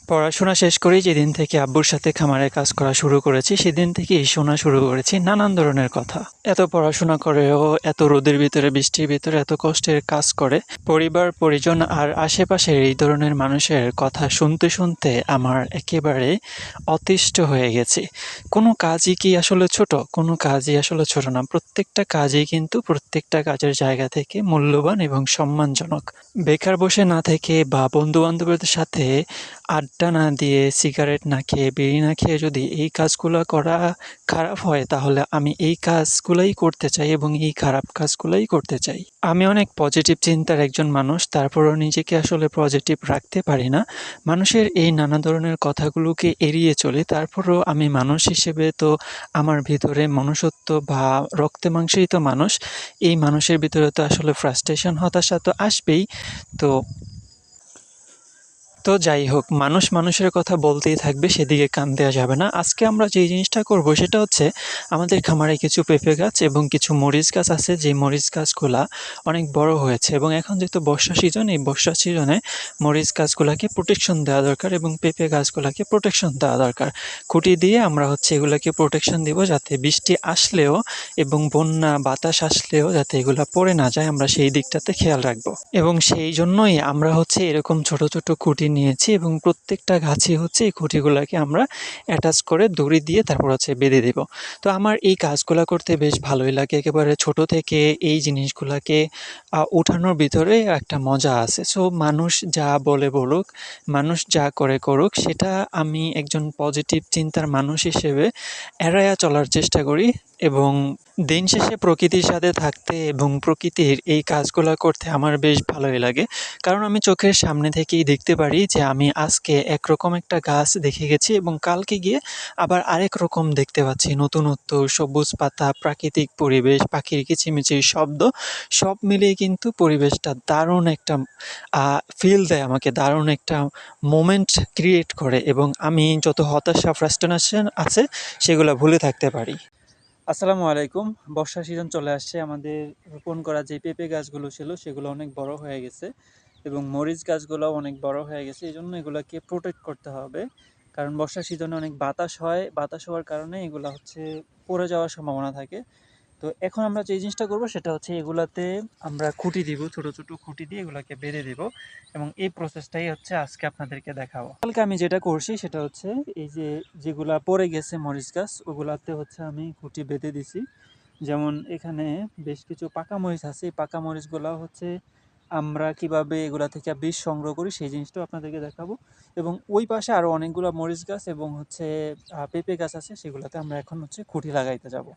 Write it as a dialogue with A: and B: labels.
A: পড়াশোনা শেষ করেই যেদিন থেকে আব্বুর সাথে খামারে কাজ করা শুরু করেছি, সেদিন থেকেই শোনা শুরু করেছি নানান ধরনের কথা। এত পড়াশোনা করেও, এত রোদের ভিতরে, বৃষ্টির ভিতরে এত কষ্টের কাজ করে পরিবার, পরিজন আর আশেপাশের এই ধরনের মানুষের কথা শুনতে শুনতে আমার একেবারে অতিষ্ঠ হয়ে গেছি। কোনো কাজই কি আসলে ছোট? কোনো কাজই আসলে ছোট না। প্রত্যেকটা কাজই কিন্তু প্রত্যেকটা কাজের জায়গা থেকে মূল্যবান এবং সম্মানজনক। বেকার বসে না থেকে বা বন্ধু-বান্ধবদের সাথে আড্ডা না দিয়ে, সিগারেট না খেয়ে, বিড়ি না খেয়ে যদি এই কাজগুলা করা খারাপ হয়, তাহলে আমি এই কাজগুলাই করতে চাই এবং এই খারাপ কাজগুলাই করতে চাই। আমি অনেক পজিটিভ চিন্তার একজন মানুষ, তারপরেও নিজেকে আসলে পজিটিভ রাখতে পারি না। মানুষের এই নানা ধরনের কথাগুলোকে এড়িয়ে চলি। তারপরেও আমি মানুষ হিসেবে তো আমার ভিতরে মনুষ্যত্ব বা রক্তে মাংসেই তো মানুষ। এই মানুষের ভিতরে তো আসলে ফ্রাস্ট্রেশন, হতাশা তো আসবেই। তো তো যাই হোক, মানুষ মানুষের কথা বলতেই থাকবে, সেদিকে কান দেওয়া যাবে না। আজকে আমরা যে জিনিসটা করব সেটা হচ্ছে, আমাদের খামারে কিছু পেঁপে গাছ এবং কিছু মরিচ গাছ আছে, যে মরিচ গাছগুলা অনেক বড় হয়েছে এবং এখন যেহেতু বর্ষা সিজন, এই বর্ষা সিজনে মরিচ গাছগুলাকে প্রোটেকশন দেওয়া দরকার এবং পেঁপে গাছগুলাকে প্রোটেকশন দেওয়া দরকার। খুঁটি দিয়ে আমরা হচ্ছে এগুলাকে প্রোটেকশন দিব, যাতে বৃষ্টি আসলেও এবং বন্যা বাতাস আসলেও যাতে এগুলা পড়ে না যায়, আমরা সেই দিকটাতে খেয়াল রাখবো। এবং সেই জন্যই আমরা হচ্ছে এরকম ছোট ছোট খুঁটি নিয়েছি এবং প্রত্যেকটা গাছে হচ্ছে এই খুঁটিগুলাকে আমরা অ্যাটাচ করে দড়ি দিয়ে তারপর হচ্ছে বেঁধে দেব। তো আমার এই কাজগুলা করতে বেশ ভালোই লাগে। একেবারে ছোট থেকে এই জিনিসগুলাকে উঠানোর ভিতরে একটা মজা আছে। সো মানুষ যা বলে বলুক, মানুষ যা করে করুক, সেটা আমি একজন পজিটিভ চিন্তার মানুষ হিসেবে এড়াইয়া চলার চেষ্টা করি এবং দিন শেষে প্রকৃতির সাথে থাকতে এবং প্রকৃতির এই কাজগুলা করতে আমার বেশ ভালোই লাগে। কারণ আমি চোখের সামনে থেকেই দেখতে পারি যে আমি আজকে একরকম একটা গাছ দেখে গেছি এবং কালকে গিয়ে আবার আরেক রকম দেখতে পাচ্ছি। নতুনত্ব, সবুজ পাতা, প্রাকৃতিক পরিবেশ, পাখির কিচিমিচির শব্দ, সব মিলিয়ে কিন্তু পরিবেশটা দারুণ একটা ফিল দেয় আমাকে, দারুণ একটা মোমেন্ট ক্রিয়েট করে এবং আমি যত হতাশা, ফ্রাস্ট্রেশন আছে সেগুলা ভুলে থাকতে পারি। আসসালামু আলাইকুম। বর্ষা সিজন চলে আসছে। আমাদের রোপণ করা যে পেঁপে গাছগুলো ছিল সেগুলো অনেক বড় হয়ে গেছে এবং মরিচ গাছগুলোও অনেক বড় হয়ে গেছে। এজন্য এগুলাকে প্রোটেক্ট করতে হবে। কারণ বর্ষা সিজনে অনেক বাতাস হয়। বাতাস হওয়ার কারণে এগুলা হচ্ছে পড়ে যাওয়ার সম্ভাবনা থাকে। তো এখন আমরা যে জিনিসটা করব সেটা হচ্ছে, এগুলাতে আমরা খুঁটি দিব, ছোট ছোট খুঁটি দিয়ে এগুলাকে বেঁধে দিব এবং এই প্রসেসটাই হচ্ছে আজকে আপনাদেরকে দেখাবো। কালকে আমি যেটা করছি সেটা হচ্ছে, এই যে যেগুলা পড়ে গেছে মরিচ গাছ, ওগুলাতে হচ্ছে আমি খুঁটি বেঁধে দিছি। যেমন এখানে বেশ কিছু পাকা মরিচ আছে। এই পাকা মরিচগুলা হচ্ছে আমরা কিভাবে এগুলা থেকে বীজ সংগ্রহ করি সেই জিনিসটাও আপনাদেরকে দেখাবো। এবং ওই পাশে আরও অনেকগুলো মরিচ গাছ এবং হচ্ছে পেঁপে গাছ আছে, সেগুলোতে আমরা এখন হচ্ছে খুঁটি লাগাইতে যাব।